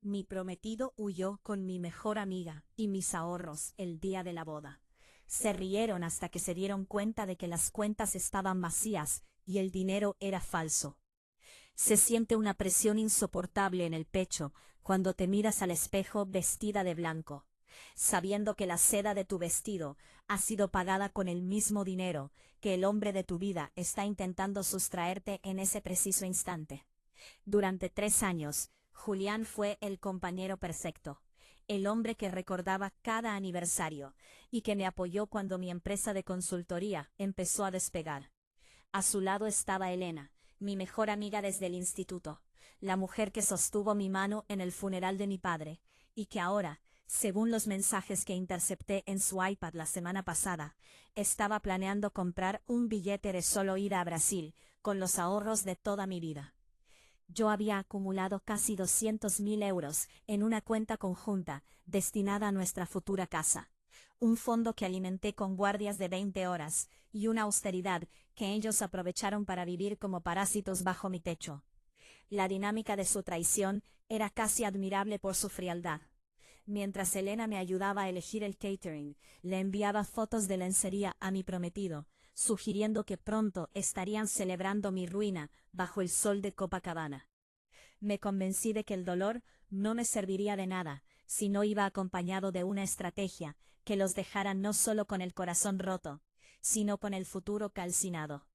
Mi prometido huyó con mi mejor amiga y mis ahorros el día de la boda. Se rieron hasta que se dieron cuenta de que las cuentas estaban vacías y el dinero era falso. Se siente una presión insoportable en el pecho cuando te miras al espejo vestida de blanco, sabiendo que la seda de tu vestido ha sido pagada con el mismo dinero que el hombre de tu vida está intentando sustraerte en ese preciso instante. Durante 3 años, Julián fue el compañero perfecto, el hombre que recordaba cada aniversario y que me apoyó cuando mi empresa de consultoría empezó a despegar. A su lado estaba Elena, mi mejor amiga desde el instituto, la mujer que sostuvo mi mano en el funeral de mi padre, y que ahora, según los mensajes que intercepté en su iPad la semana pasada, estaba planeando comprar un billete de solo ida a Brasil, con los ahorros de toda mi vida. Yo había acumulado casi 200.000 euros en una cuenta conjunta destinada a nuestra futura casa. Un fondo que alimenté con guardias de 20 horas y una austeridad que ellos aprovecharon para vivir como parásitos bajo mi techo. La dinámica de su traición era casi admirable por su frialdad. Mientras Elena me ayudaba a elegir el catering, le enviaba fotos de lencería a mi prometido, sugiriendo que pronto estarían celebrando mi ruina bajo el sol de Copacabana. Me convencí de que el dolor no me serviría de nada si no iba acompañado de una estrategia que los dejara no solo con el corazón roto, sino con el futuro calcinado.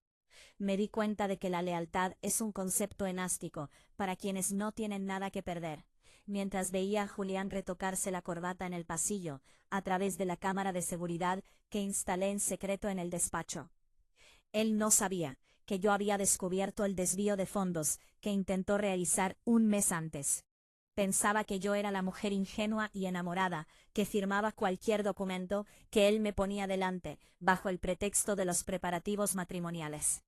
Me di cuenta de que la lealtad es un concepto elástico para quienes no tienen nada que perder. Mientras veía a Julián retocarse la corbata en el pasillo, a través de la cámara de seguridad que instalé en secreto en el despacho. Él no sabía que yo había descubierto el desvío de fondos que intentó realizar un mes antes. Pensaba que yo era la mujer ingenua y enamorada que firmaba cualquier documento que él me ponía delante, bajo el pretexto de los preparativos matrimoniales.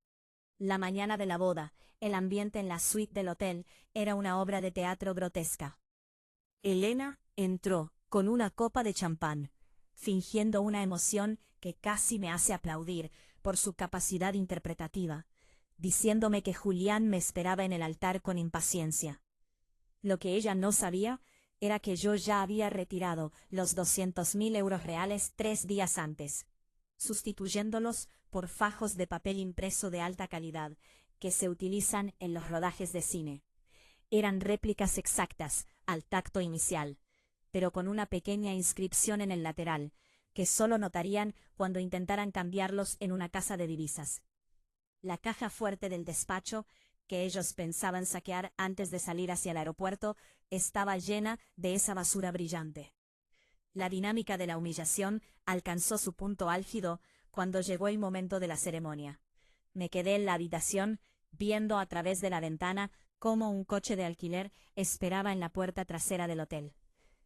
La mañana de la boda, el ambiente en la suite del hotel era una obra de teatro grotesca. Elena entró con una copa de champán, fingiendo una emoción que casi me hace aplaudir por su capacidad interpretativa, diciéndome que Julián me esperaba en el altar con impaciencia. Lo que ella no sabía era que yo ya había retirado los 200.000 euros reales 3 días antes, sustituyéndolos por fajos de papel impreso de alta calidad que se utilizan en los rodajes de cine. Eran réplicas exactas al tacto inicial, pero con una pequeña inscripción en el lateral, que solo notarían cuando intentaran cambiarlos en una casa de divisas. La caja fuerte del despacho, que ellos pensaban saquear antes de salir hacia el aeropuerto, estaba llena de esa basura brillante. La dinámica de la humillación alcanzó su punto álgido cuando llegó el momento de la ceremonia. Me quedé en la habitación, viendo a través de la ventana cómo un coche de alquiler esperaba en la puerta trasera del hotel.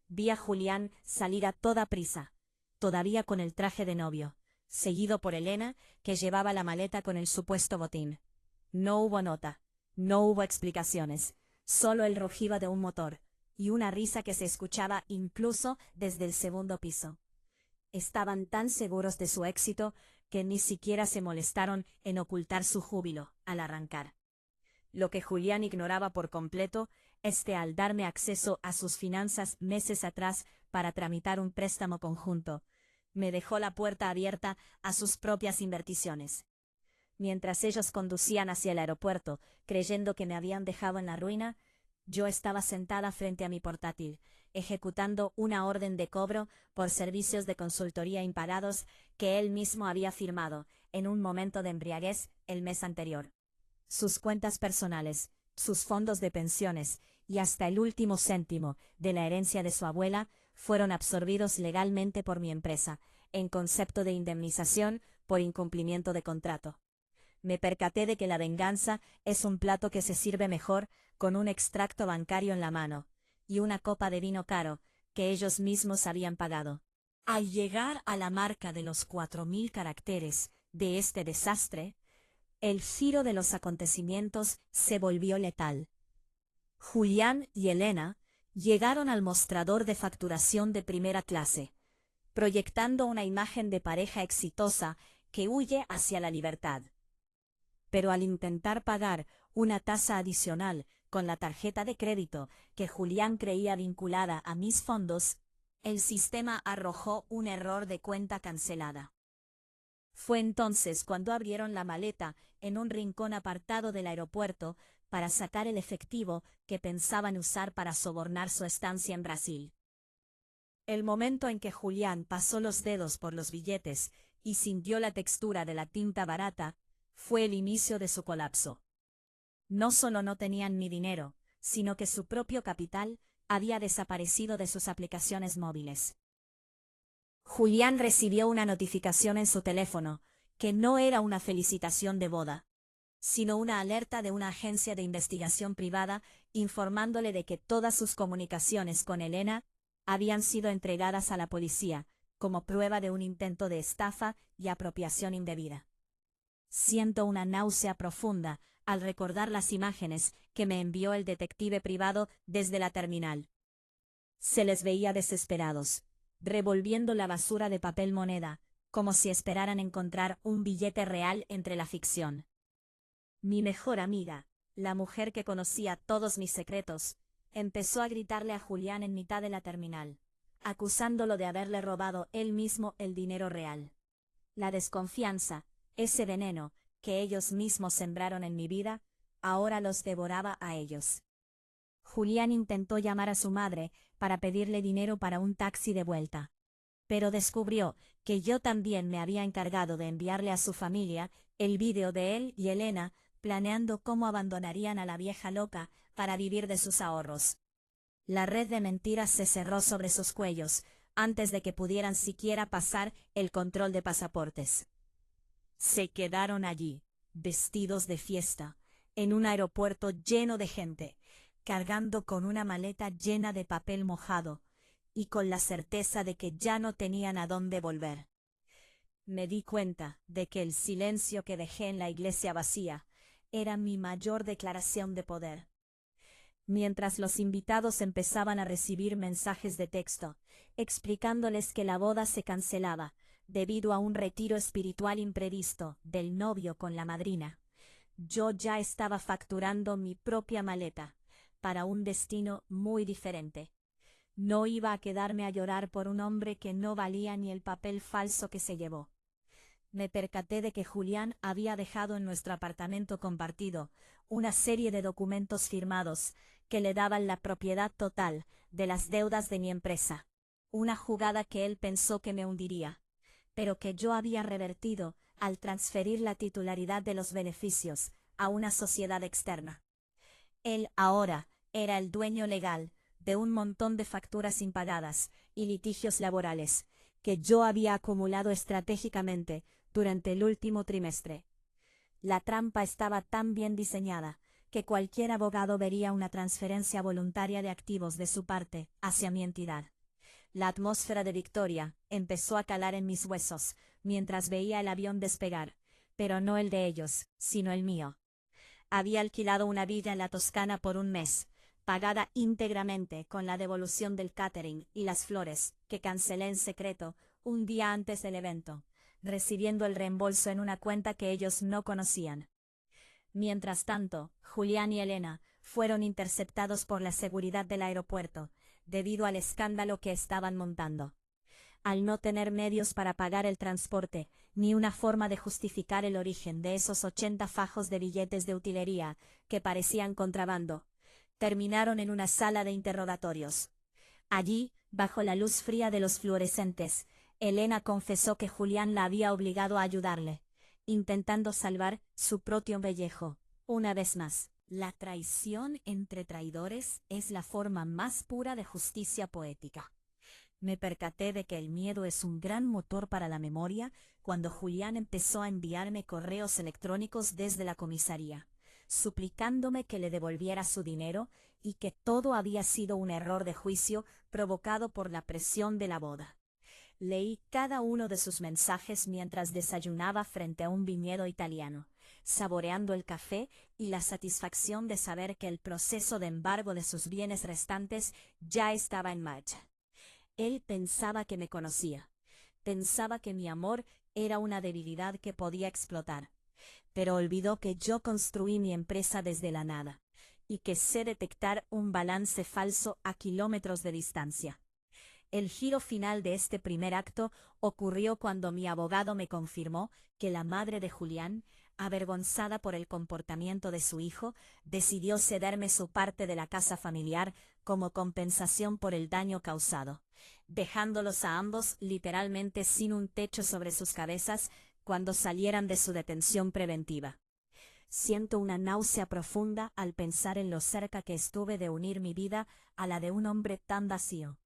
Vi a Julián salir a toda prisa, todavía con el traje de novio, seguido por Elena, que llevaba la maleta con el supuesto botín. No hubo nota, no hubo explicaciones, solo el rugido de un motor, y una risa que se escuchaba incluso desde el segundo piso. Estaban tan seguros de su éxito que ni siquiera se molestaron en ocultar su júbilo al arrancar. Lo que Julián ignoraba por completo es que al darme acceso a sus finanzas meses atrás para tramitar un préstamo conjunto, me dejó la puerta abierta a sus propias inversiones. Mientras ellos conducían hacia el aeropuerto, creyendo que me habían dejado en la ruina, yo estaba sentada frente a mi portátil, ejecutando una orden de cobro por servicios de consultoría impagados que él mismo había firmado en un momento de embriaguez el mes anterior. Sus cuentas personales, sus fondos de pensiones y hasta el último céntimo de la herencia de su abuela fueron absorbidos legalmente por mi empresa, en concepto de indemnización por incumplimiento de contrato. Me percaté de que la venganza es un plato que se sirve mejor con un extracto bancario en la mano y una copa de vino caro que ellos mismos habían pagado. Al llegar a la marca de los 4.000 caracteres de este desastre, el giro de los acontecimientos se volvió letal. Julián y Elena llegaron al mostrador de facturación de primera clase, proyectando una imagen de pareja exitosa que huye hacia la libertad. Pero al intentar pagar una tasa adicional con la tarjeta de crédito que Julián creía vinculada a mis fondos, el sistema arrojó un error de cuenta cancelada. Fue entonces cuando abrieron la maleta en un rincón apartado del aeropuerto para sacar el efectivo que pensaban usar para sobornar su estancia en Brasil. El momento en que Julián pasó los dedos por los billetes y sintió la textura de la tinta barata, fue el inicio de su colapso. No solo no tenían ni dinero, sino que su propio capital había desaparecido de sus aplicaciones móviles. Julián recibió una notificación en su teléfono, que no era una felicitación de boda, sino una alerta de una agencia de investigación privada informándole de que todas sus comunicaciones con Elena habían sido entregadas a la policía, como prueba de un intento de estafa y apropiación indebida. Siento una náusea profunda al recordar las imágenes que me envió el detective privado desde la terminal. Se les veía desesperados, revolviendo la basura de papel moneda, como si esperaran encontrar un billete real entre la ficción. Mi mejor amiga, la mujer que conocía todos mis secretos, empezó a gritarle a Julián en mitad de la terminal, acusándolo de haberle robado él mismo el dinero real. La desconfianza, ese veneno que ellos mismos sembraron en mi vida, ahora los devoraba a ellos. Julián intentó llamar a su madre para pedirle dinero para un taxi de vuelta, pero descubrió que yo también me había encargado de enviarle a su familia el vídeo de él y Elena planeando cómo abandonarían a la vieja loca para vivir de sus ahorros. La red de mentiras se cerró sobre sus cuellos antes de que pudieran siquiera pasar el control de pasaportes. Se quedaron allí, vestidos de fiesta, en un aeropuerto lleno de gente, cargando con una maleta llena de papel mojado, y con la certeza de que ya no tenían a dónde volver. Me di cuenta de que el silencio que dejé en la iglesia vacía era mi mayor declaración de poder. Mientras los invitados empezaban a recibir mensajes de texto, explicándoles que la boda se cancelaba debido a un retiro espiritual imprevisto del novio con la madrina, yo ya estaba facturando mi propia maleta para un destino muy diferente. No iba a quedarme a llorar por un hombre que no valía ni el papel falso que se llevó. Me percaté de que Julián había dejado en nuestro apartamento compartido una serie de documentos firmados que le daban la propiedad total de las deudas de mi empresa. Una jugada que él pensó que me hundiría, pero que yo había revertido al transferir la titularidad de los beneficios a una sociedad externa. Él ahora era el dueño legal de un montón de facturas impagadas y litigios laborales que yo había acumulado estratégicamente durante el último trimestre. La trampa estaba tan bien diseñada que cualquier abogado vería una transferencia voluntaria de activos de su parte hacia mi entidad. La atmósfera de victoria empezó a calar en mis huesos mientras veía el avión despegar, pero no el de ellos, sino el mío. Había alquilado una villa en la Toscana por un mes, pagada íntegramente con la devolución del catering y las flores, que cancelé en secreto un día antes del evento, recibiendo el reembolso en una cuenta que ellos no conocían. Mientras tanto, Julián y Elena fueron interceptados por la seguridad del aeropuerto, debido al escándalo que estaban montando. Al no tener medios para pagar el transporte, ni una forma de justificar el origen de esos 80 fajos de billetes de utilería que parecían contrabando, terminaron en una sala de interrogatorios. Allí, bajo la luz fría de los fluorescentes, Elena confesó que Julián la había obligado a ayudarle, intentando salvar su propio pellejo. Una vez más, la traición entre traidores es la forma más pura de justicia poética. Me percaté de que el miedo es un gran motor para la memoria cuando Julián empezó a enviarme correos electrónicos desde la comisaría, suplicándome que le devolviera su dinero y que todo había sido un error de juicio provocado por la presión de la boda. Leí cada uno de sus mensajes mientras desayunaba frente a un viñedo italiano, saboreando el café y la satisfacción de saber que el proceso de embargo de sus bienes restantes ya estaba en marcha. Él pensaba que me conocía, pensaba que mi amor era una debilidad que podía explotar, pero olvidó que yo construí mi empresa desde la nada, y que sé detectar un balance falso a kilómetros de distancia. El giro final de este primer acto ocurrió cuando mi abogado me confirmó que la madre de Julián, avergonzada por el comportamiento de su hijo, decidió cederme su parte de la casa familiar como compensación por el daño causado, dejándolos a ambos literalmente sin un techo sobre sus cabezas cuando salieran de su detención preventiva. Siento una náusea profunda al pensar en lo cerca que estuve de unir mi vida a la de un hombre tan vacío.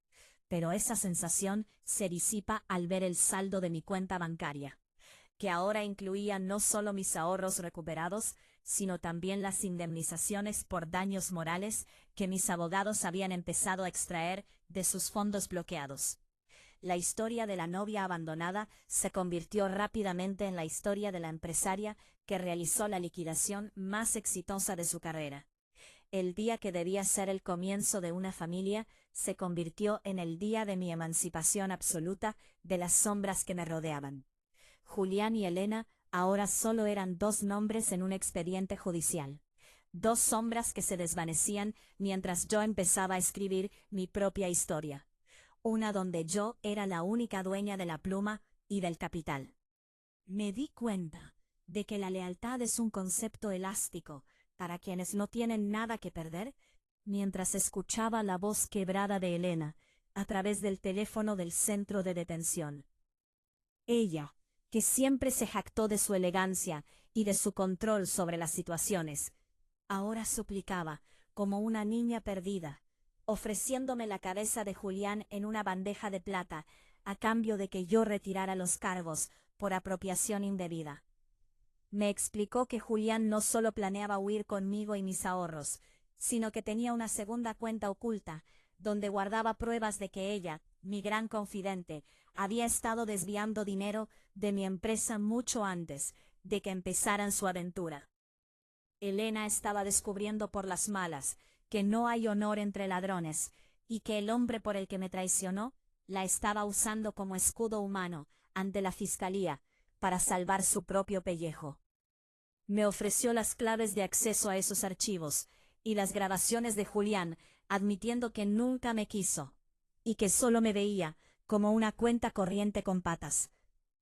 Pero esa sensación se disipa al ver el saldo de mi cuenta bancaria, que ahora incluía no solo mis ahorros recuperados, sino también las indemnizaciones por daños morales que mis abogados habían empezado a extraer de sus fondos bloqueados. La historia de la novia abandonada se convirtió rápidamente en la historia de la empresaria que realizó la liquidación más exitosa de su carrera. El día que debía ser el comienzo de una familia se convirtió en el día de mi emancipación absoluta de las sombras que me rodeaban. Julián y Elena ahora solo eran dos nombres en un expediente judicial. Dos sombras que se desvanecían mientras yo empezaba a escribir mi propia historia. Una donde yo era la única dueña de la pluma y del capital. Me di cuenta de que la lealtad es un concepto elástico para quienes no tienen nada que perder, mientras escuchaba la voz quebrada de Elena a través del teléfono del centro de detención. Ella, que siempre se jactó de su elegancia y de su control sobre las situaciones, ahora suplicaba, como una niña perdida, ofreciéndome la cabeza de Julián en una bandeja de plata, a cambio de que yo retirara los cargos por apropiación indebida. Me explicó que Julián no solo planeaba huir conmigo y mis ahorros, sino que tenía una segunda cuenta oculta, donde guardaba pruebas de que ella, mi gran confidente, había estado desviando dinero de mi empresa mucho antes de que empezaran su aventura. Elena estaba descubriendo por las malas que no hay honor entre ladrones, y que el hombre por el que me traicionó la estaba usando como escudo humano ante la fiscalía para salvar su propio pellejo. Me ofreció las claves de acceso a esos archivos y las grabaciones de Julián, admitiendo que nunca me quiso y que solo me veía como una cuenta corriente con patas,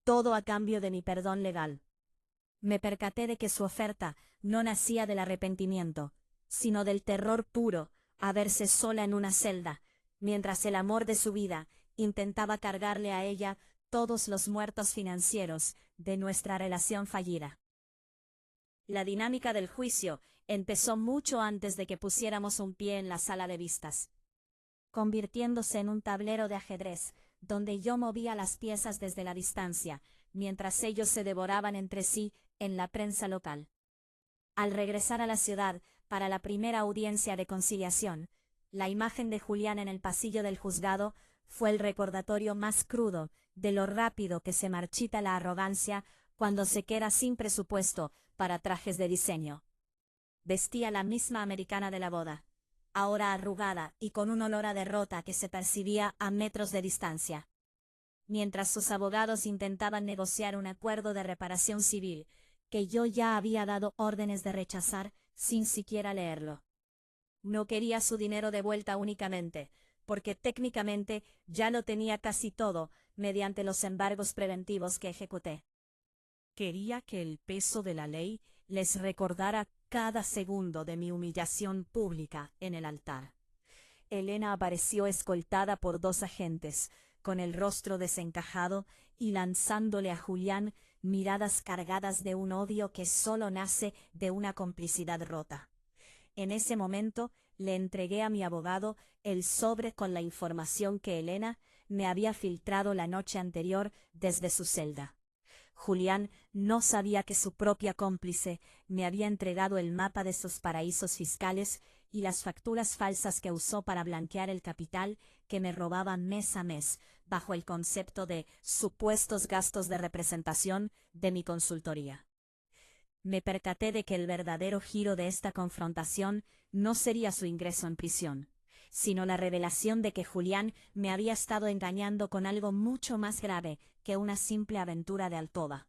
todo a cambio de mi perdón legal. Me percaté de que su oferta no nacía del arrepentimiento, sino del terror puro a verse sola en una celda, mientras el amor de su vida intentaba cargarle a ella todos los muertos financieros de nuestra relación fallida. La dinámica del juicio empezó mucho antes de que pusiéramos un pie en la sala de vistas, convirtiéndose en un tablero de ajedrez, donde yo movía las piezas desde la distancia, mientras ellos se devoraban entre sí en la prensa local. Al regresar a la ciudad para la primera audiencia de conciliación, la imagen de Julián en el pasillo del juzgado fue el recordatorio más crudo de lo rápido que se marchita la arrogancia cuando se queda sin presupuesto para trajes de diseño. Vestía la misma americana de la boda, ahora arrugada y con un olor a derrota que se percibía a metros de distancia. Mientras sus abogados intentaban negociar un acuerdo de reparación civil, que yo ya había dado órdenes de rechazar sin siquiera leerlo. No quería su dinero de vuelta únicamente, porque técnicamente ya lo tenía casi todo mediante los embargos preventivos que ejecuté. Quería que el peso de la ley les recordara cada segundo de mi humillación pública en el altar. Elena apareció escoltada por 2 agentes, con el rostro desencajado y lanzándole a Julián miradas cargadas de un odio que solo nace de una complicidad rota. En ese momento le entregué a mi abogado el sobre con la información que Elena me había filtrado la noche anterior desde su celda. Julián no sabía que su propia cómplice me había entregado el mapa de sus paraísos fiscales y las facturas falsas que usó para blanquear el capital que me robaba mes a mes, bajo el concepto de supuestos gastos de representación de mi consultoría. Me percaté de que el verdadero giro de esta confrontación no sería su ingreso en prisión, sino la revelación de que Julián me había estado engañando con algo mucho más grave que una simple aventura de alcoba.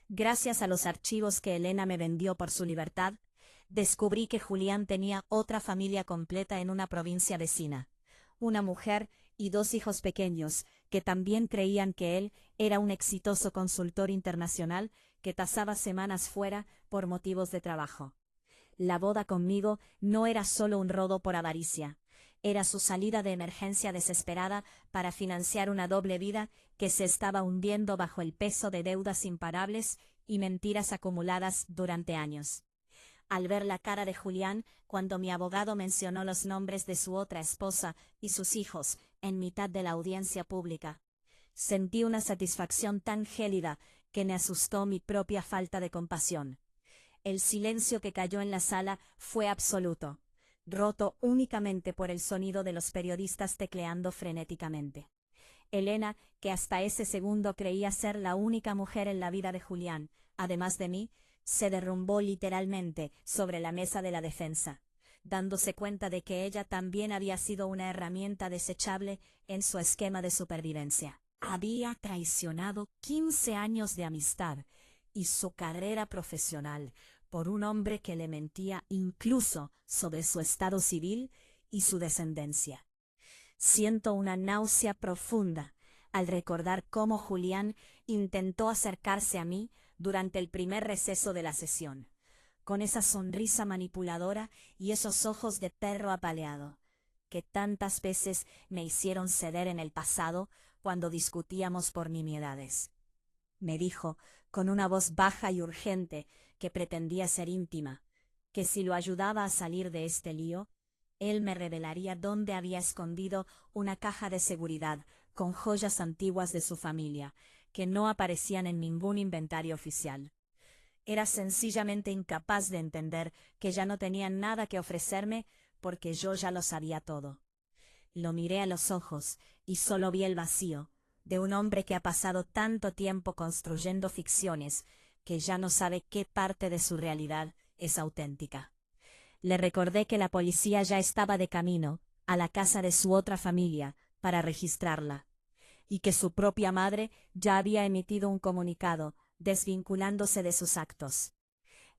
Gracias a los archivos que Elena me vendió por su libertad, descubrí que Julián tenía otra familia completa en una provincia vecina. Una mujer y 2 hijos pequeños, que también creían que él era un exitoso consultor internacional que pasaba semanas fuera por motivos de trabajo. La boda conmigo no era solo un robo por avaricia, era su salida de emergencia desesperada para financiar una doble vida que se estaba hundiendo bajo el peso de deudas imparables y mentiras acumuladas durante años. Al ver la cara de Julián, cuando mi abogado mencionó los nombres de su otra esposa y sus hijos en mitad de la audiencia pública, sentí una satisfacción tan gélida que me asustó mi propia falta de compasión. El silencio que cayó en la sala fue absoluto, roto únicamente por el sonido de los periodistas tecleando frenéticamente. Elena, que hasta ese segundo creía ser la única mujer en la vida de Julián, además de mí, se derrumbó literalmente sobre la mesa de la defensa, dándose cuenta de que ella también había sido una herramienta desechable en su esquema de supervivencia. Había traicionado 15 años de amistad y su carrera profesional por un hombre que le mentía incluso sobre su estado civil y su descendencia. Siento una náusea profunda al recordar cómo Julián intentó acercarse a mí durante el primer receso de la sesión, con esa sonrisa manipuladora y esos ojos de perro apaleado, que tantas veces me hicieron ceder en el pasado cuando discutíamos por nimiedades. Me dijo, con una voz baja y urgente que pretendía ser íntima, que si lo ayudaba a salir de este lío, él me revelaría dónde había escondido una caja de seguridad con joyas antiguas de su familia, que no aparecían en ningún inventario oficial. Era sencillamente incapaz de entender que ya no tenía nada que ofrecerme porque yo ya lo sabía todo. Lo miré a los ojos y solo vi el vacío de un hombre que ha pasado tanto tiempo construyendo ficciones que ya no sabe qué parte de su realidad es auténtica. Le recordé que la policía ya estaba de camino a la casa de su otra familia para registrarla, y que su propia madre ya había emitido un comunicado desvinculándose de sus actos.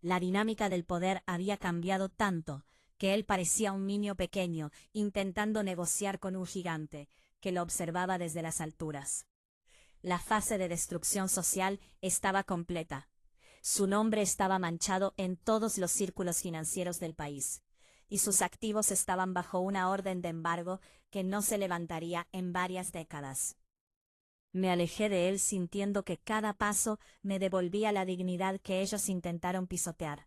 La dinámica del poder había cambiado tanto que él parecía un niño pequeño intentando negociar con un gigante que lo observaba desde las alturas. La fase de destrucción social estaba completa. Su nombre estaba manchado en todos los círculos financieros del país, y sus activos estaban bajo una orden de embargo que no se levantaría en varias décadas. Me alejé de él sintiendo que cada paso me devolvía la dignidad que ellos intentaron pisotear,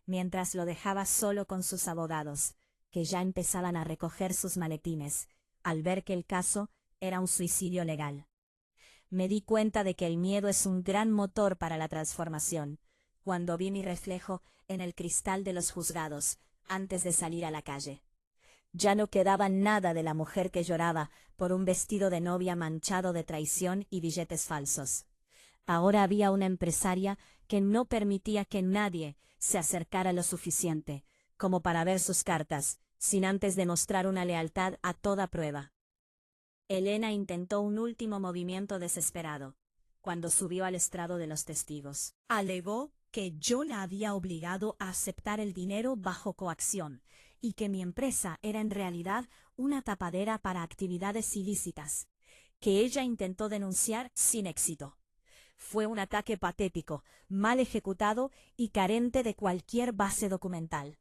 mientras lo dejaba solo con sus abogados, que ya empezaban a recoger sus maletines, al ver que el caso era un suicidio legal. Me di cuenta de que el miedo es un gran motor para la transformación, cuando vi mi reflejo en el cristal de los juzgados, antes de salir a la calle. Ya no quedaba nada de la mujer que lloraba por un vestido de novia manchado de traición y billetes falsos. Ahora había una empresaria que no permitía que nadie se acercara lo suficiente como para ver sus cartas, sin antes demostrar una lealtad a toda prueba. Elena intentó un último movimiento desesperado, cuando subió al estrado de los testigos. Alegó que yo la había obligado a aceptar el dinero bajo coacción, y que mi empresa era en realidad una tapadera para actividades ilícitas, que ella intentó denunciar sin éxito. Fue un ataque patético, mal ejecutado y carente de cualquier base documental.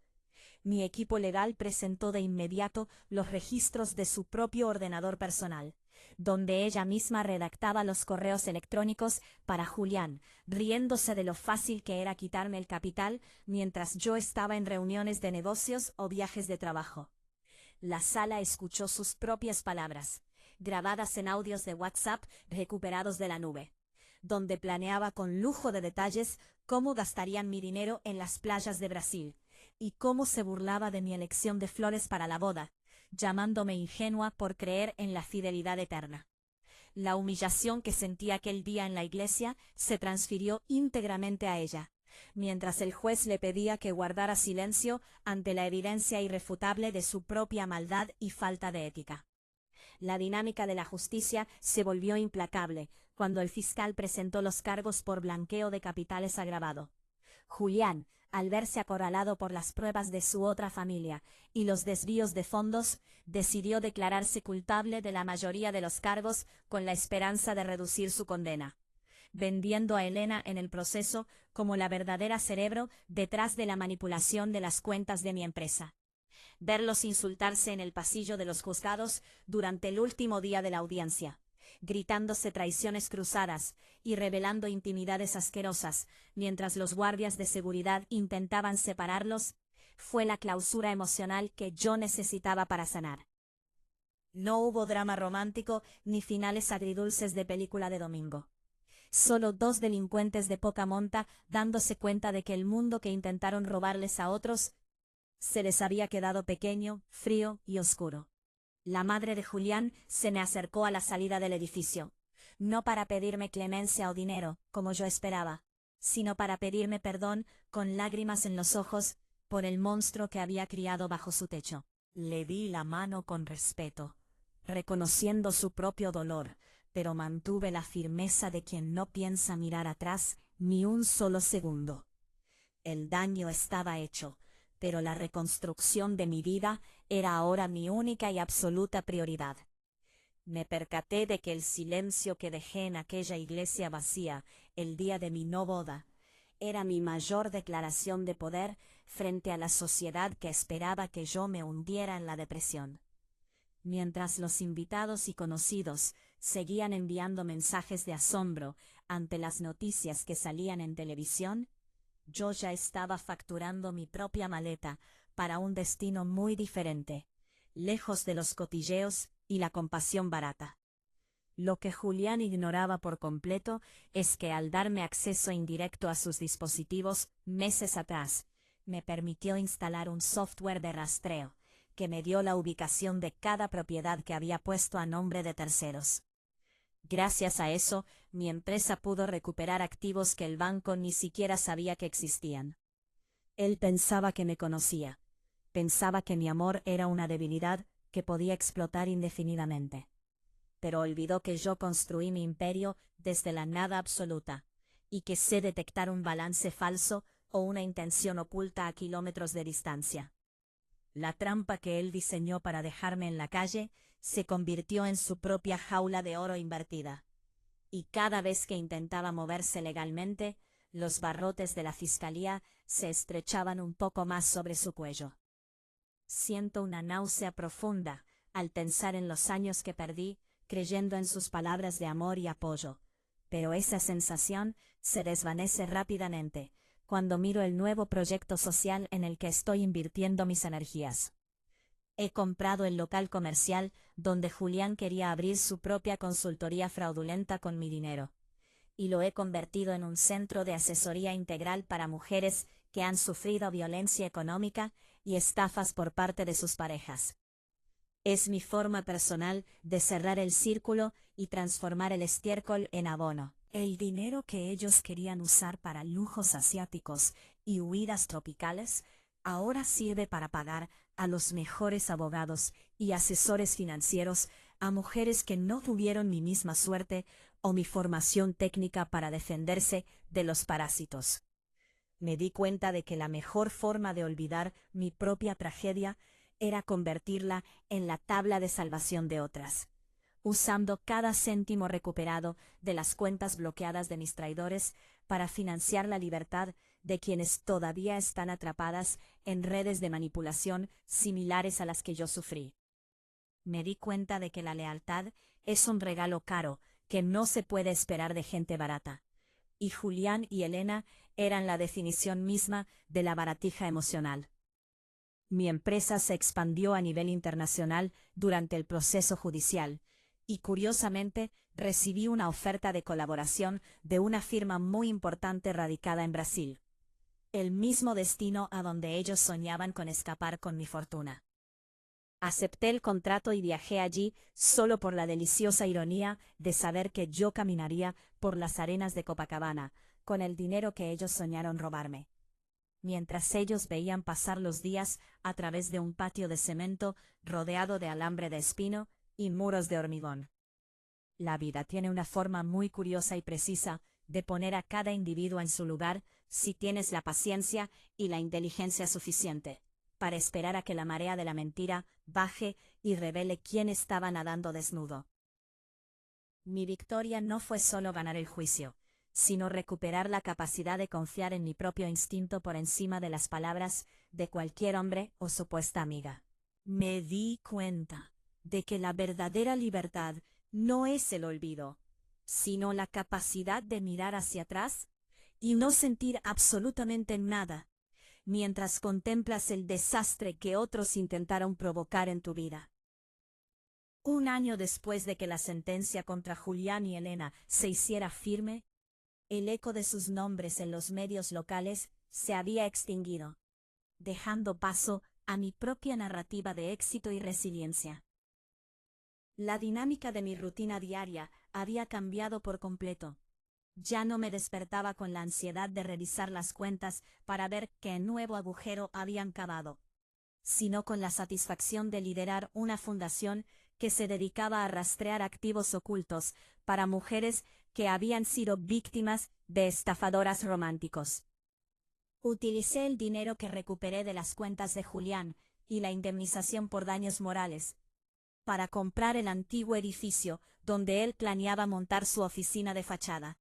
Mi equipo legal presentó de inmediato los registros de su propio ordenador personal, donde ella misma redactaba los correos electrónicos para Julián, riéndose de lo fácil que era quitarme el capital mientras yo estaba en reuniones de negocios o viajes de trabajo. La sala escuchó sus propias palabras, grabadas en audios de WhatsApp recuperados de la nube, donde planeaba con lujo de detalles cómo gastarían mi dinero en las playas de Brasil, y cómo se burlaba de mi elección de flores para la boda, llamándome ingenua por creer en la fidelidad eterna. La humillación que sentí aquel día en la iglesia se transfirió íntegramente a ella, mientras el juez le pedía que guardara silencio ante la evidencia irrefutable de su propia maldad y falta de ética. La dinámica de la justicia se volvió implacable cuando el fiscal presentó los cargos por blanqueo de capitales agravado. Julián, al verse acorralado por las pruebas de su otra familia y los desvíos de fondos, decidió declararse culpable de la mayoría de los cargos con la esperanza de reducir su condena, vendiendo a Elena en el proceso como la verdadera cerebro detrás de la manipulación de las cuentas de mi empresa. Verlos insultarse en el pasillo de los juzgados durante el último día de la audiencia, gritándose traiciones cruzadas y revelando intimidades asquerosas, mientras los guardias de seguridad intentaban separarlos, fue la clausura emocional que yo necesitaba para sanar. No hubo drama romántico ni finales agridulces de película de domingo. Solo dos delincuentes de poca monta dándose cuenta de que el mundo que intentaron robarles a otros se les había quedado pequeño, frío y oscuro. La madre de Julián se me acercó a la salida del edificio, no para pedirme clemencia o dinero, como yo esperaba, sino para pedirme perdón con lágrimas en los ojos por el monstruo que había criado bajo su techo. Le di la mano con respeto, reconociendo su propio dolor, pero mantuve la firmeza de quien no piensa mirar atrás ni un solo segundo. El daño estaba hecho, pero la reconstrucción de mi vida era ahora mi única y absoluta prioridad. Me percaté de que el silencio que dejé en aquella iglesia vacía el día de mi no boda era mi mayor declaración de poder frente a la sociedad que esperaba que yo me hundiera en la depresión. Mientras los invitados y conocidos seguían enviando mensajes de asombro ante las noticias que salían en televisión, yo ya estaba facturando mi propia maleta para un destino muy diferente, lejos de los cotilleos y la compasión barata. Lo que Julián ignoraba por completo es que al darme acceso indirecto a sus dispositivos meses atrás, me permitió instalar un software de rastreo que me dio la ubicación de cada propiedad que había puesto a nombre de terceros. Gracias a eso, mi empresa pudo recuperar activos que el banco ni siquiera sabía que existían. Él pensaba que me conocía. Pensaba que mi amor era una debilidad que podía explotar indefinidamente. Pero olvidó que yo construí mi imperio desde la nada absoluta, y que sé detectar un balance falso o una intención oculta a kilómetros de distancia. La trampa que él diseñó para dejarme en la calle se convirtió en su propia jaula de oro invertida. Y cada vez que intentaba moverse legalmente, los barrotes de la fiscalía se estrechaban un poco más sobre su cuello. Siento una náusea profunda al pensar en los años que perdí creyendo en sus palabras de amor y apoyo, pero esa sensación se desvanece rápidamente cuando miro el nuevo proyecto social en el que estoy invirtiendo mis energías. He comprado el local comercial donde Julián quería abrir su propia consultoría fraudulenta con mi dinero, y lo he convertido en un centro de asesoría integral para mujeres que han sufrido violencia económica y estafas por parte de sus parejas. Es mi forma personal de cerrar el círculo y transformar el estiércol en abono. El dinero que ellos querían usar para lujos asiáticos y huidas tropicales ahora sirve para pagar a los mejores abogados y asesores financieros a mujeres que no tuvieron mi misma suerte o mi formación técnica para defenderse de los parásitos. Me di cuenta de que la mejor forma de olvidar mi propia tragedia era convertirla en la tabla de salvación de otras, usando cada céntimo recuperado de las cuentas bloqueadas de mis traidores para financiar la libertad de quienes todavía están atrapadas en redes de manipulación similares a las que yo sufrí. Me di cuenta de que la lealtad es un regalo caro que no se puede esperar de gente barata, y Julián y Elena eran la definición misma de la baratija emocional. Mi empresa se expandió a nivel internacional durante el proceso judicial, y curiosamente recibí una oferta de colaboración de una firma muy importante radicada en Brasil. El mismo destino a donde ellos soñaban con escapar con mi fortuna. Acepté el contrato y viajé allí solo por la deliciosa ironía de saber que yo caminaría por las arenas de Copacabana con el dinero que ellos soñaron robarme. Mientras ellos veían pasar los días a través de un patio de cemento rodeado de alambre de espino y muros de hormigón. La vida tiene una forma muy curiosa y precisa de poner a cada individuo en su lugar si tienes la paciencia y la inteligencia suficiente para esperar a que la marea de la mentira baje y revele quién estaba nadando desnudo. Mi victoria no fue solo ganar el juicio, sino recuperar la capacidad de confiar en mi propio instinto por encima de las palabras de cualquier hombre o supuesta amiga. Me di cuenta de que la verdadera libertad no es el olvido, sino la capacidad de mirar hacia atrás y no sentir absolutamente nada, mientras contemplas el desastre que otros intentaron provocar en tu vida. Un año después de que la sentencia contra Julián y Elena se hiciera firme, el eco de sus nombres en los medios locales se había extinguido, dejando paso a mi propia narrativa de éxito y resiliencia. La dinámica de mi rutina diaria había cambiado por completo. Ya no me despertaba con la ansiedad de revisar las cuentas para ver qué nuevo agujero habían cavado, sino con la satisfacción de liderar una fundación que se dedicaba a rastrear activos ocultos para mujeres que habían sido víctimas de estafadoras románticos. Utilicé el dinero que recuperé de las cuentas de Julián y la indemnización por daños morales para comprar el antiguo edificio donde él planeaba montar su oficina de fachada.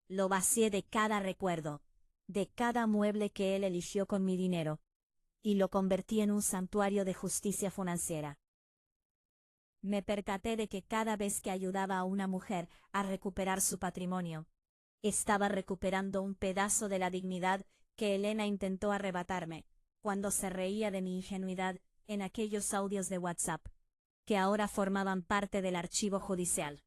Lo vacié de cada recuerdo, de cada mueble que él eligió con mi dinero, y lo convertí en un santuario de justicia financiera. Me percaté de que cada vez que ayudaba a una mujer a recuperar su patrimonio, estaba recuperando un pedazo de la dignidad que Elena intentó arrebatarme cuando se reía de mi ingenuidad en aquellos audios de WhatsApp, que ahora formaban parte del archivo judicial.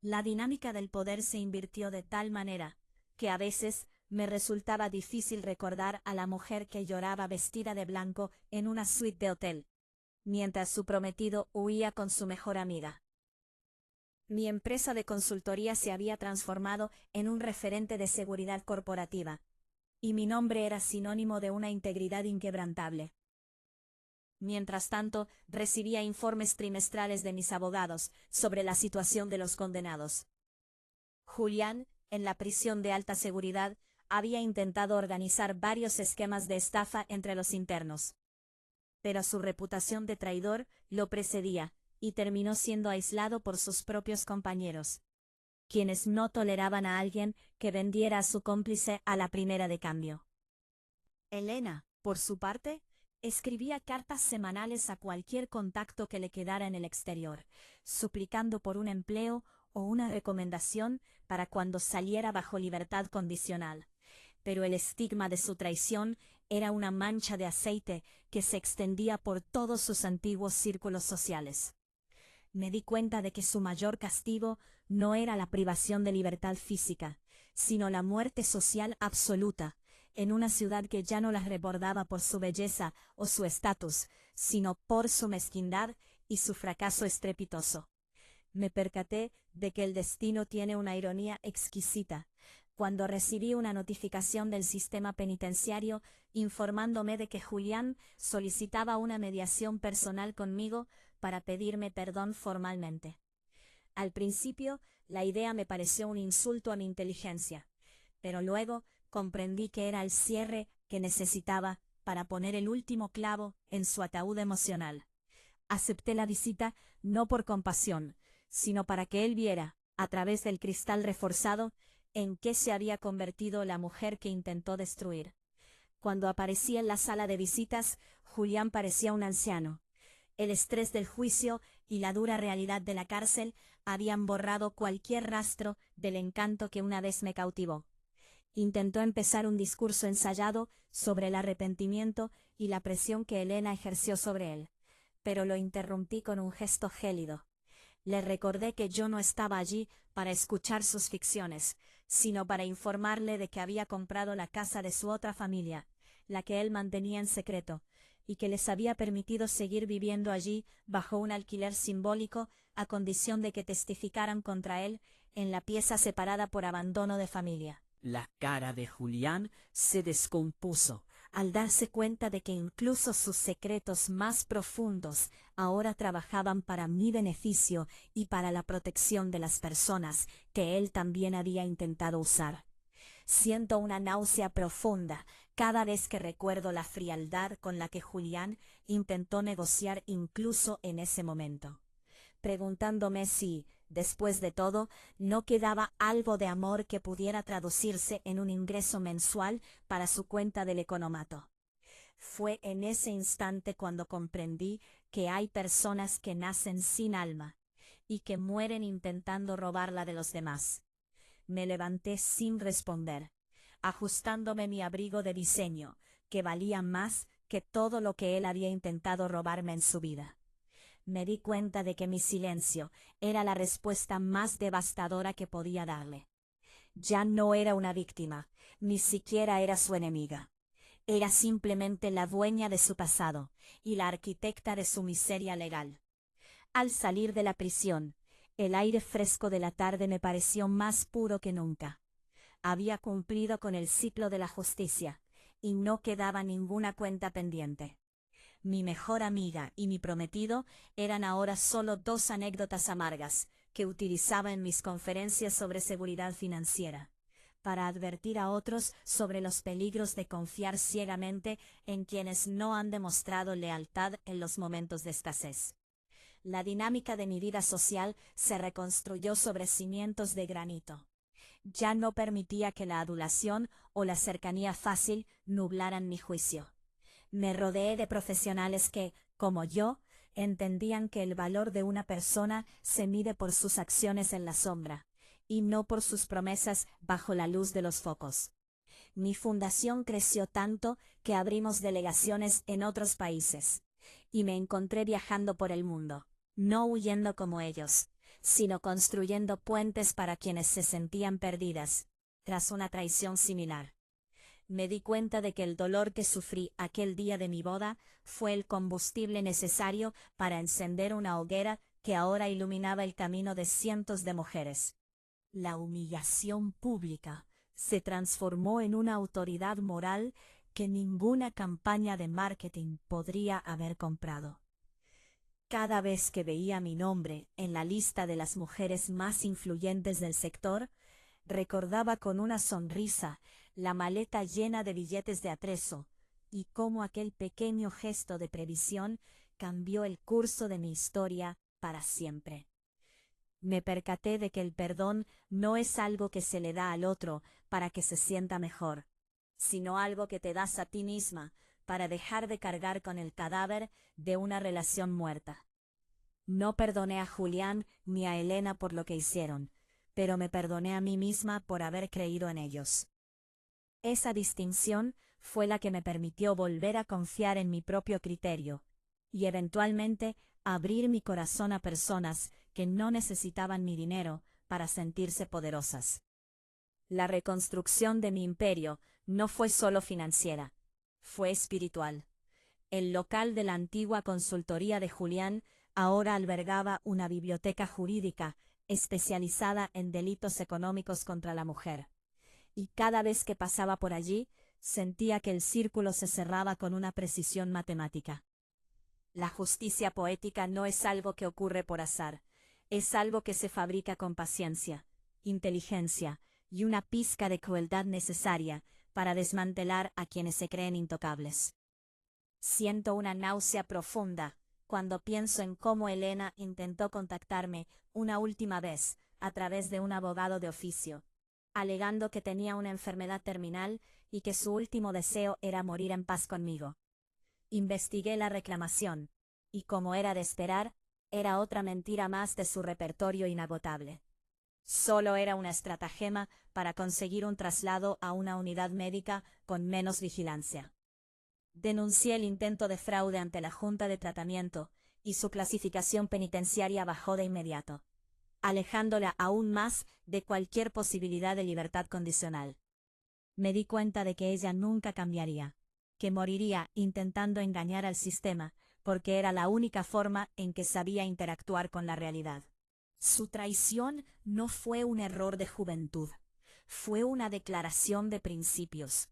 La dinámica del poder se invirtió de tal manera que a veces me resultaba difícil recordar a la mujer que lloraba vestida de blanco en una suite de hotel, mientras su prometido huía con su mejor amiga. Mi empresa de consultoría se había transformado en un referente de seguridad corporativa, y mi nombre era sinónimo de una integridad inquebrantable. Mientras tanto, recibía informes trimestrales de mis abogados sobre la situación de los condenados. Julián, en la prisión de alta seguridad, había intentado organizar varios esquemas de estafa entre los internos. Pero su reputación de traidor lo precedía, y terminó siendo aislado por sus propios compañeros, quienes no toleraban a alguien que vendiera a su cómplice a la primera de cambio. Elena, por su parte, escribía cartas semanales a cualquier contacto que le quedara en el exterior, suplicando por un empleo o una recomendación para cuando saliera bajo libertad condicional. Pero el estigma de su traición era una mancha de aceite que se extendía por todos sus antiguos círculos sociales. Me di cuenta de que su mayor castigo no era la privación de libertad física, sino la muerte social absoluta, en una ciudad que ya no las recordaba por su belleza o su estatus, sino por su mezquindad y su fracaso estrepitoso. Me percaté de que el destino tiene una ironía exquisita, cuando recibí una notificación del sistema penitenciario informándome de que Julián solicitaba una mediación personal conmigo para pedirme perdón formalmente. Al principio, la idea me pareció un insulto a mi inteligencia, pero luego comprendí que era el cierre que necesitaba para poner el último clavo en su ataúd emocional. Acepté la visita no por compasión, sino para que él viera, a través del cristal reforzado, en qué se había convertido la mujer que intentó destruir. Cuando aparecí en la sala de visitas, Julián parecía un anciano. El estrés del juicio y la dura realidad de la cárcel habían borrado cualquier rastro del encanto que una vez me cautivó. Intentó empezar un discurso ensayado sobre el arrepentimiento y la presión que Elena ejerció sobre él, pero lo interrumpí con un gesto gélido. Le recordé que yo no estaba allí para escuchar sus ficciones, sino para informarle de que había comprado la casa de su otra familia, la que él mantenía en secreto, y que les había permitido seguir viviendo allí bajo un alquiler simbólico a condición de que testificaran contra él en la pieza separada por abandono de familia. La cara de Julián se descompuso al darse cuenta de que incluso sus secretos más profundos ahora trabajaban para mi beneficio y para la protección de las personas que él también había intentado usar. Siento una náusea profunda cada vez que recuerdo la frialdad con la que Julián intentó negociar incluso en ese momento, preguntándome si, después de todo, no quedaba algo de amor que pudiera traducirse en un ingreso mensual para su cuenta del economato. Fue en ese instante cuando comprendí que hay personas que nacen sin alma y que mueren intentando robarla de los demás. Me levanté sin responder, ajustándome mi abrigo de diseño, que valía más que todo lo que él había intentado robarme en su vida. Me di cuenta de que mi silencio era la respuesta más devastadora que podía darle. Ya no era una víctima, ni siquiera era su enemiga. Era simplemente la dueña de su pasado y la arquitecta de su miseria legal. Al salir de la prisión, el aire fresco de la tarde me pareció más puro que nunca. Había cumplido con el ciclo de la justicia, y no quedaba ninguna cuenta pendiente. Mi mejor amiga y mi prometido eran ahora solo dos anécdotas amargas que utilizaba en mis conferencias sobre seguridad financiera, para advertir a otros sobre los peligros de confiar ciegamente en quienes no han demostrado lealtad en los momentos de escasez. La dinámica de mi vida social se reconstruyó sobre cimientos de granito. Ya no permitía que la adulación o la cercanía fácil nublaran mi juicio. Me rodeé de profesionales que, como yo, entendían que el valor de una persona se mide por sus acciones en la sombra, y no por sus promesas bajo la luz de los focos. Mi fundación creció tanto que abrimos delegaciones en otros países, y me encontré viajando por el mundo, no huyendo como ellos, sino construyendo puentes para quienes se sentían perdidas, tras una traición similar. Me di cuenta de que el dolor que sufrí aquel día de mi boda fue el combustible necesario para encender una hoguera que ahora iluminaba el camino de cientos de mujeres. La humillación pública se transformó en una autoridad moral que ninguna campaña de marketing podría haber comprado. Cada vez que veía mi nombre en la lista de las mujeres más influyentes del sector, recordaba con una sonrisa la maleta llena de billetes de atrezo y cómo aquel pequeño gesto de previsión cambió el curso de mi historia para siempre. Me percaté de que el perdón no es algo que se le da al otro para que se sienta mejor, sino algo que te das a ti misma para dejar de cargar con el cadáver de una relación muerta. No perdoné a Julián ni a Elena por lo que hicieron, pero me perdoné a mí misma por haber creído en ellos. Esa distinción fue la que me permitió volver a confiar en mi propio criterio, y eventualmente abrir mi corazón a personas que no necesitaban mi dinero para sentirse poderosas. La reconstrucción de mi imperio no fue solo financiera, fue espiritual. El local de la antigua consultoría de Julián ahora albergaba una biblioteca jurídica especializada en delitos económicos contra la mujer. Y cada vez que pasaba por allí, sentía que el círculo se cerraba con una precisión matemática. La justicia poética no es algo que ocurre por azar, es algo que se fabrica con paciencia, inteligencia y una pizca de crueldad necesaria para desmantelar a quienes se creen intocables. Siento una náusea profunda cuando pienso en cómo Elena intentó contactarme una última vez a través de un abogado de oficio, alegando que tenía una enfermedad terminal y que su último deseo era morir en paz conmigo. Investigué la reclamación, y como era de esperar, era otra mentira más de su repertorio inagotable. Solo era una estratagema para conseguir un traslado a una unidad médica con menos vigilancia. Denuncié el intento de fraude ante la Junta de Tratamiento, y su clasificación penitenciaria bajó de inmediato, alejándola aún más de cualquier posibilidad de libertad condicional. Me di cuenta de que ella nunca cambiaría, que moriría intentando engañar al sistema, porque era la única forma en que sabía interactuar con la realidad. Su traición no fue un error de juventud, fue una declaración de principios,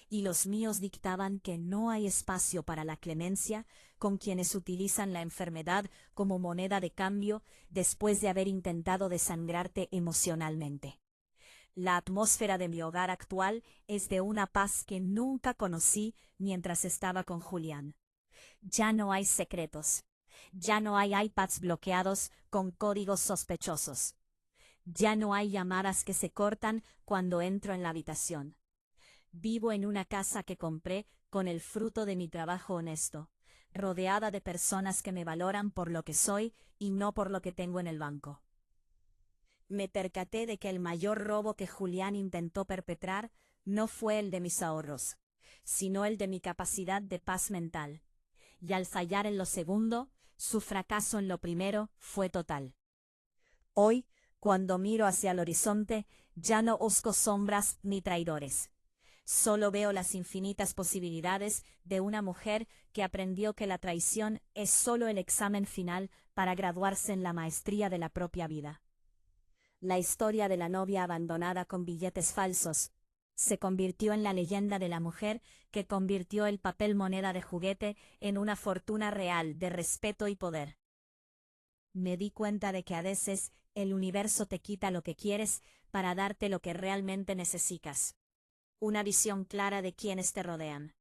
y los míos dictaban que no hay espacio para la clemencia con quienes utilizan la enfermedad como moneda de cambio después de haber intentado desangrarte emocionalmente. La atmósfera de mi hogar actual es de una paz que nunca conocí mientras estaba con Julián. Ya no hay secretos. Ya no hay iPads bloqueados con códigos sospechosos. Ya no hay llamadas que se cortan cuando entro en la habitación. Vivo en una casa que compré con el fruto de mi trabajo honesto, rodeada de personas que me valoran por lo que soy y no por lo que tengo en el banco. Me percaté de que el mayor robo que Julián intentó perpetrar no fue el de mis ahorros, sino el de mi capacidad de paz mental. Y al fallar en lo segundo, su fracaso en lo primero fue total. Hoy, cuando miro hacia el horizonte, ya no busco sombras ni traidores. Solo veo las infinitas posibilidades de una mujer que aprendió que la traición es solo el examen final para graduarse en la maestría de la propia vida. La historia de la novia abandonada con billetes falsos se convirtió en la leyenda de la mujer que convirtió el papel moneda de juguete en una fortuna real de respeto y poder. Me di cuenta de que a veces el universo te quita lo que quieres para darte lo que realmente necesitas. Una visión clara de quienes te rodean.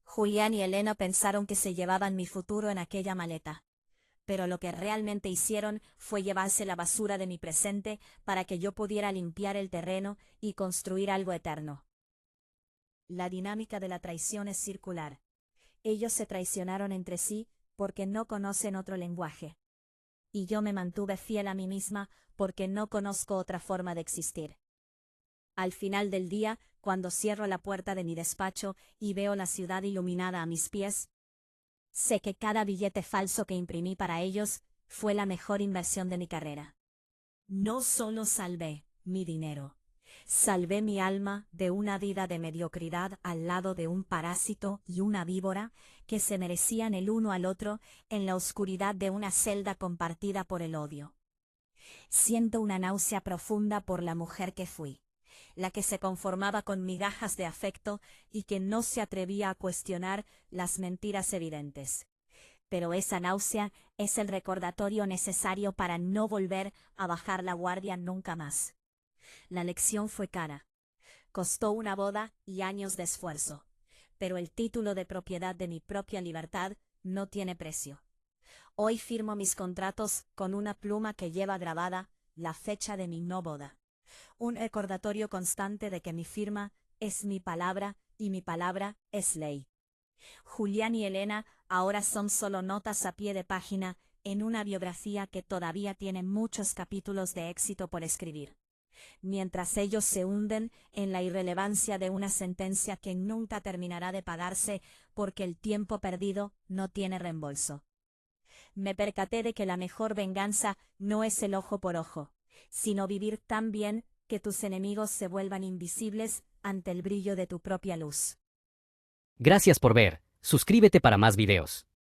Julián y Elena pensaron que se llevaban mi futuro en aquella maleta, pero lo que realmente hicieron fue llevarse la basura de mi presente para que yo pudiera limpiar el terreno y construir algo eterno. La dinámica de la traición es circular. Ellos se traicionaron entre sí porque no conocen otro lenguaje. Y yo me mantuve fiel a mí misma porque no conozco otra forma de existir. Al final del día, cuando cierro la puerta de mi despacho y veo la ciudad iluminada a mis pies, sé que cada billete falso que imprimí para ellos fue la mejor inversión de mi carrera. No solo salvé mi dinero, salvé mi alma de una vida de mediocridad al lado de un parásito y una víbora que se merecían el uno al otro en la oscuridad de una celda compartida por el odio. Siento una náusea profunda por la mujer que fui, la que se conformaba con migajas de afecto y que no se atrevía a cuestionar las mentiras evidentes. Pero esa náusea es el recordatorio necesario para no volver a bajar la guardia nunca más. La lección fue cara. Costó una boda y años de esfuerzo. Pero el título de propiedad de mi propia libertad no tiene precio. Hoy firmo mis contratos con una pluma que lleva grabada la fecha de mi no boda. Un recordatorio constante de que mi firma es mi palabra y mi palabra es ley. Julián y Elena ahora son solo notas a pie de página en una biografía que todavía tiene muchos capítulos de éxito por escribir. Mientras ellos se hunden en la irrelevancia de una sentencia que nunca terminará de pagarse porque el tiempo perdido no tiene reembolso. Me percaté de que la mejor venganza no es el ojo por ojo, sino vivir tan bien que tus enemigos se vuelvan invisibles ante el brillo de tu propia luz. Gracias por ver. Suscríbete para más videos.